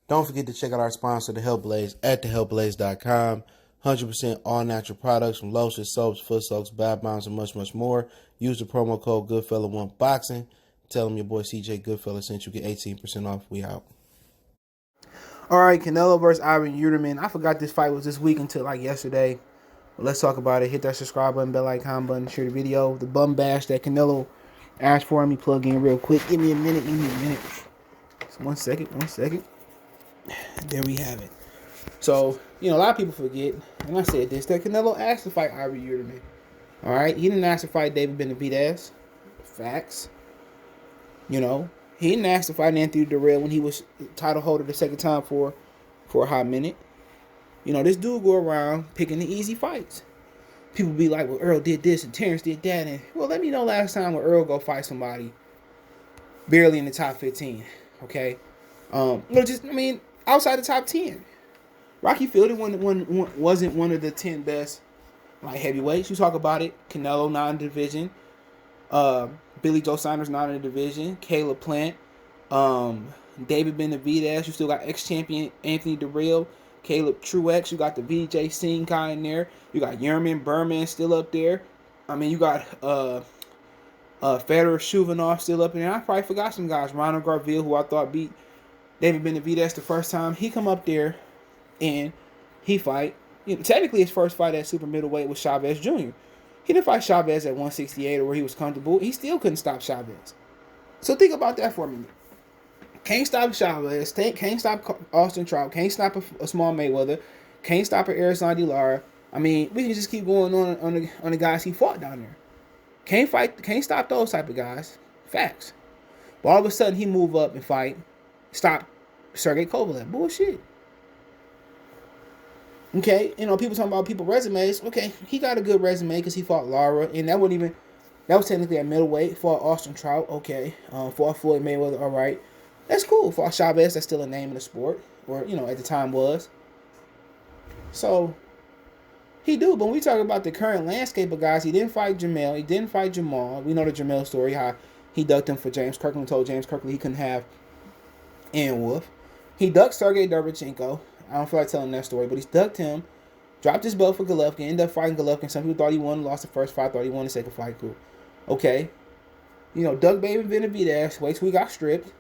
Don't forget to check out our sponsor, The Health Blaze, at thehealthblaze.com. 100% all natural products from lotions, soaps, foot soaks, bath bombs, and much, much more. Use the promo code Goodfella1Boxing. Tell them your boy CJ Goodfella sent you. Get 18% off. We out. All right, Canelo versus Ivan Uterman. I forgot this fight was this week until like yesterday. But let's talk about it. Hit that subscribe button, bell icon button, share the video. The bum bash that Canelo asked for. Let me plug in real quick. Give me a minute. So 1 second. There we have it. So, a lot of people forget, and I said this, that Canelo asked to fight Ivan Uterman. All right? He didn't ask to fight David Benavidez. Facts. He didn't ask to fight Anthony Durrell when he was title holder the second time for a hot minute. This dude go around picking the easy fights. People be like, well, Earl did this and Terrence did that. And, well, let me know last time when Earl go fight somebody barely in the top 15. Okay? Outside the top 10. Rocky Fielding wasn't one of the 10 best light heavyweights. You talk about it. Canelo not in the division. Billy Joe Saunders not in the division. Caleb Plant. David Benavidez. You still got ex-champion Anthony Durrell. Caleb Truex. You got the VJ Singh guy in there. You got Yerman Berman still up there. You got Fedor Shuvanov still up in there. I probably forgot some guys. Ronald Garville, who I thought beat David Benavidez the first time. He come up there and he fight. Technically his first fight at super middleweight was Chavez Jr. He didn't fight Chavez at 168 or where he was comfortable. He still couldn't stop Chavez. So think about that for a minute. Can't stop Chavez. Can't stop Austin Trout. Can't stop a small Mayweather. Can't stop an Arizona De Lara. We can just keep going on the guys he fought down there. Can't stop those type of guys. Facts. But all of a sudden he move up and fight. Stop Sergey Kovalev. Bullshit. Okay, people talking about people's resumes. Okay, he got a good resume because he fought Lara, and that was technically at middleweight. Fought Austin Trout, okay. Fought Floyd Mayweather, all right. That's cool. Fought Chavez, that's still a name in the sport, or at the time was. So he do, but when we talk about the current landscape of guys, he didn't fight Jamel, he didn't fight Jamal. We know the Jamel story, how he ducked him for James Kirkland, told James Kirkland he couldn't have Ian Wolf. He ducked Sergey Derevchenko. I don't feel like telling that story, but he ducked him, dropped his belt for Golovkin, ended up fighting Golovkin. Some people thought he won, lost the first fight, thought he won the second fight. Cool. Okay. Duck Baby Benavidez, wait till he got stripped.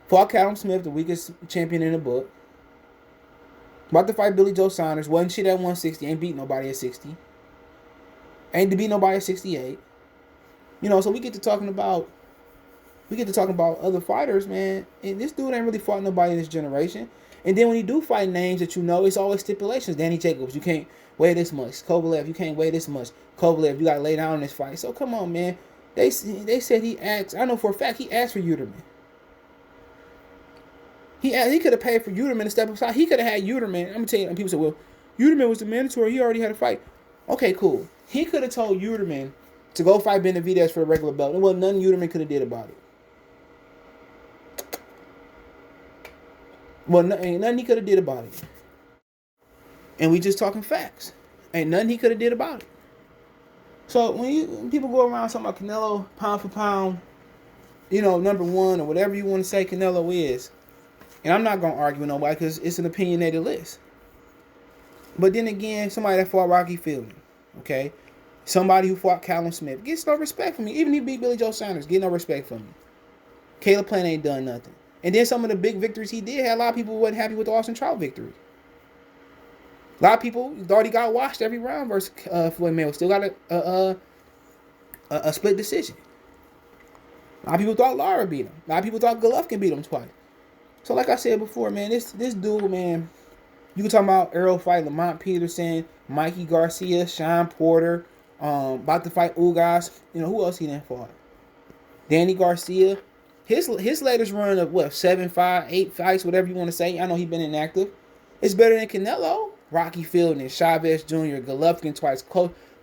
Fought Callum Smith, the weakest champion in the book. About to fight Billy Joe Saunders, wasn't shit at 160, ain't beat nobody at 60. Ain't to beat nobody at 68. So we get to talking about other fighters, man. And this dude ain't really fought nobody in this generation. And then when you do fight names that it's always stipulations. Danny Jacobs, you can't weigh this much. Kovalev, you can't weigh this much. Kovalev, you got to lay down in this fight. So come on, man. They said he asked. I know for a fact he asked for Uterman. He could have paid for Uterman to step aside. He could have had Uterman. I'm going to tell you, and people say, well, Uterman was the mandatory. He already had a fight. Okay, cool. He could have told Uterman to go fight Benavidez for a regular belt. And well, nothing Uterman could have did about it. Well, ain't nothing he could have did about it. And we just talking facts. Ain't nothing he could have did about it. So when people go around talking about Canelo pound for pound, number one or whatever you want to say Canelo is, and I'm not going to argue with nobody because it's an opinionated list. But then again, somebody that fought Rocky Fielding, okay? Somebody who fought Callum Smith gets no respect from me. Even if he beat Billy Joe Saunders, get no respect from me. Caleb Plant ain't done nothing. And then some of the big victories he did, had a lot of people who wasn't happy with the Austin Trout victory. A lot of people thought he got washed every round versus Floyd Mayweather. Still got a split decision. A lot of people thought Lara beat him. A lot of people thought Golovkin beat him twice. So like I said before, man, this dude, man, you can talk about Errol fight Lamont Peterson, Mikey Garcia, Sean Porter, about to fight Ugas. Who else he didn't fought? Danny Garcia. His latest run of 7 5, 8 fights, whatever you want to say. I know he's been inactive. It's better than Canelo. Rocky Fielding, Chavez Jr., Golovkin twice,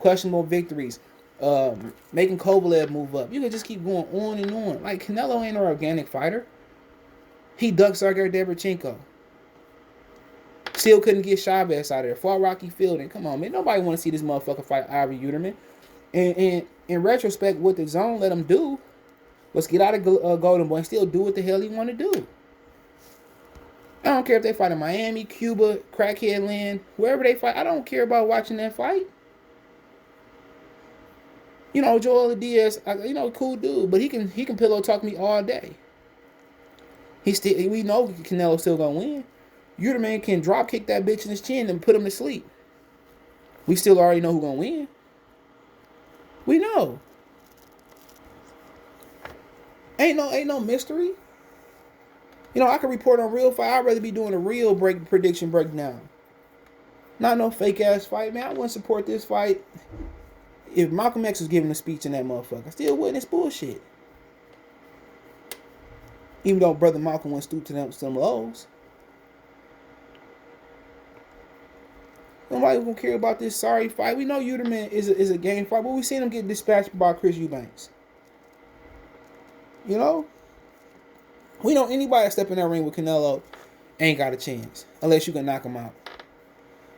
questionable victories, making Kovalev move up. You can just keep going on and on. Like Canelo ain't an organic fighter. He ducked Sergey Derevchenko. Still couldn't get Chavez out of there. Fought Rocky Fielding. Come on, man. Nobody want to see this motherfucker fight Ivan Uterman. And in retrospect, what the zone let him do was get out of Golden Boy and still do what the hell he want to do. I don't care if they fight in Miami, Cuba, Crackhead Land, wherever they fight. I don't care about watching that fight. You know, Joel Diaz, cool dude, but he can pillow talk me all day. We know Canelo's still gonna win. Uterman can drop kick that bitch in his chin and put him to sleep. We still already know who's gonna win. We know. Ain't no mystery. You know, I can report on real fight. I'd rather be doing a real prediction breakdown. Not no fake ass fight, man. I wouldn't support this fight if Malcolm X was giving a speech in that motherfucker. I still wouldn't. It's bullshit. Even though Brother Malcolm went stoop to them some lows. Nobody gonna care about this sorry fight. We know Uterman is a game fight, but we seen him get dispatched by Chris Eubanks. You know? We know anybody that step in that ring with Canelo ain't got a chance. Unless you can knock him out.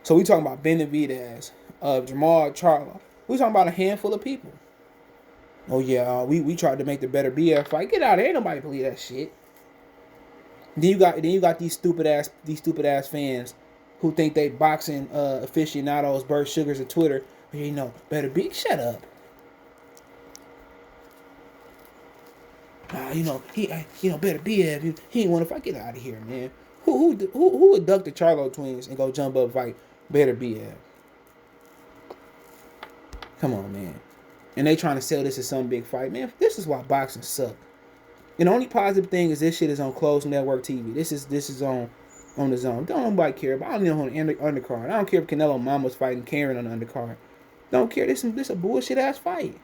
So we talking about Benavidez, Jamal Charlo. We talking about a handful of people. Oh yeah, we tried to make the better BF fight. Get out of here. Ain't nobody believe that shit. Then you got these stupid ass fans who think they boxing aficionados, Bert Sugars of Twitter. You know, better be. Shut up. Better be. He ain't want to fight. Get out of here, man. Who would duck the Charlo twins and go jump up and fight? Better be. Come on, man. And they trying to sell this as some big fight, man. This is why boxing suck. And the only positive thing is this shit is on closed network TV. This is on the zone. Don't nobody care about. I don't even on the undercard. I don't care if Canelo Mama's fighting Karen on the undercard. Don't care. This a bullshit ass fight.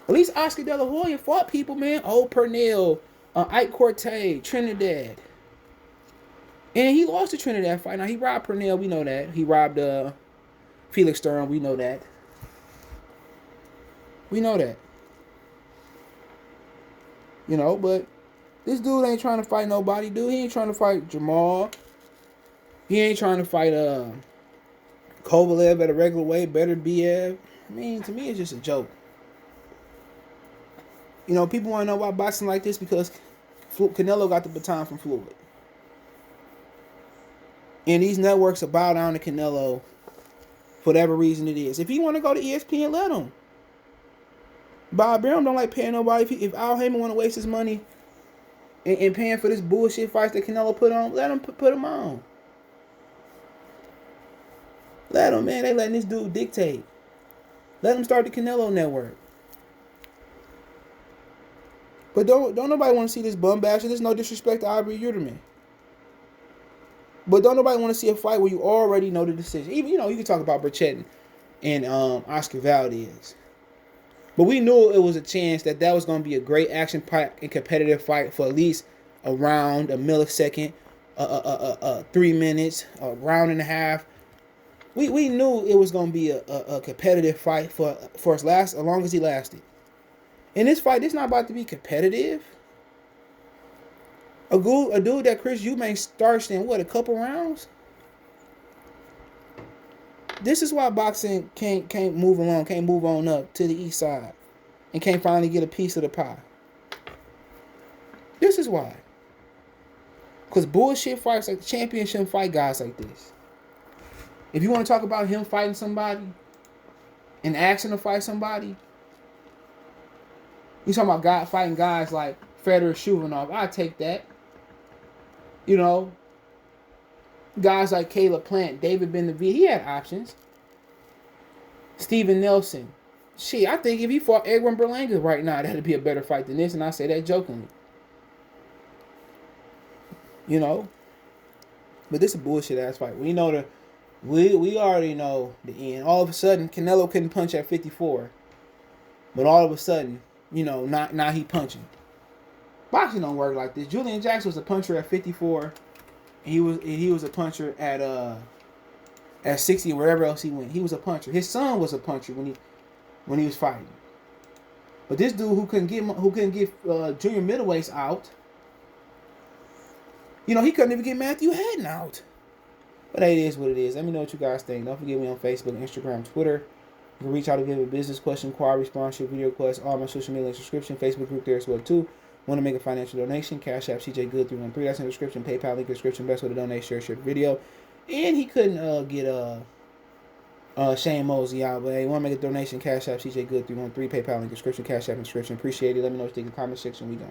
At least Oscar De La Hoya fought people, man. Old Pernell, Ike Corte, Trinidad. And he lost the Trinidad fight. Now, he robbed Pernell. We know that. He robbed Felix Sturm. We know that. We know that. You know, but this dude ain't trying to fight nobody, dude. He ain't trying to fight Jamal. He ain't trying to fight Kovalev at a regular weight. Better BF. I mean, to me, it's just a joke. You know, people want to know why boxing like this because Canelo got the baton from Floyd. And these networks are bow down to Canelo for whatever reason it is. If he want to go to ESPN, let him. Bob Arum don't like paying nobody. If Al Heyman want to waste his money and paying for this bullshit fights that Canelo put on, let him put him on. Let him, man. They letting this dude dictate. Let him start the Canelo network. But don't nobody want to see this bum bash. There's no disrespect to Aubrey Uterman. But don't nobody want to see a fight where you already know the decision. Even, you can talk about Burchett and Oscar Valdez. But we knew it was a chance that was going to be a great action-packed and competitive fight for at least a round, a millisecond, 3 minutes, a round and a half. We knew it was going to be a competitive fight for as long as he lasted. In this fight, it's not about to be competitive. A dude that Chris Eubanks starched in, a couple rounds? This is why boxing can't move along, can't move on up to the east side, and can't finally get a piece of the pie. This is why. Because bullshit fights like the championship fight guys like this. If you want to talk about him fighting somebody and asking to fight somebody, you talking about fighting guys like Fedor Shuvanov. I take that. You know, guys like Caleb Plant, David Benavidez, he had options. Steven Nelson. Shit, I think if he fought Edwin Berlanga right now, that'd be a better fight than this, and I say that jokingly. You know? But this is a bullshit ass fight. We already know the end. All of a sudden, Canelo couldn't punch at 54. But all of a sudden, now he punching. Boxing don't work like this. Julian Jackson was a puncher at 54. And he was a puncher at 60 or wherever else he went. He was a puncher. His son was a puncher when he was fighting. But this dude who couldn't get junior middleweights out, he couldn't even get Matthew Hatton out. But hey, it is what it is. Let me know what you guys think. Don't forget me on Facebook, Instagram, Twitter. You can reach out to give a business question, inquiry, sponsorship, video request, all my social media subscription, Facebook group there as well too. Want to make a financial donation? Cash App CJ Good 313. That's in the description. PayPal link in the description. Best way to donate. Share the video. And he couldn't get Shane Mosley out, but hey, want to make a donation? Cash App CJ Good 313. PayPal link in the description. Cash App in the description. Appreciate it. Let me know what you think in the comment section. We gone.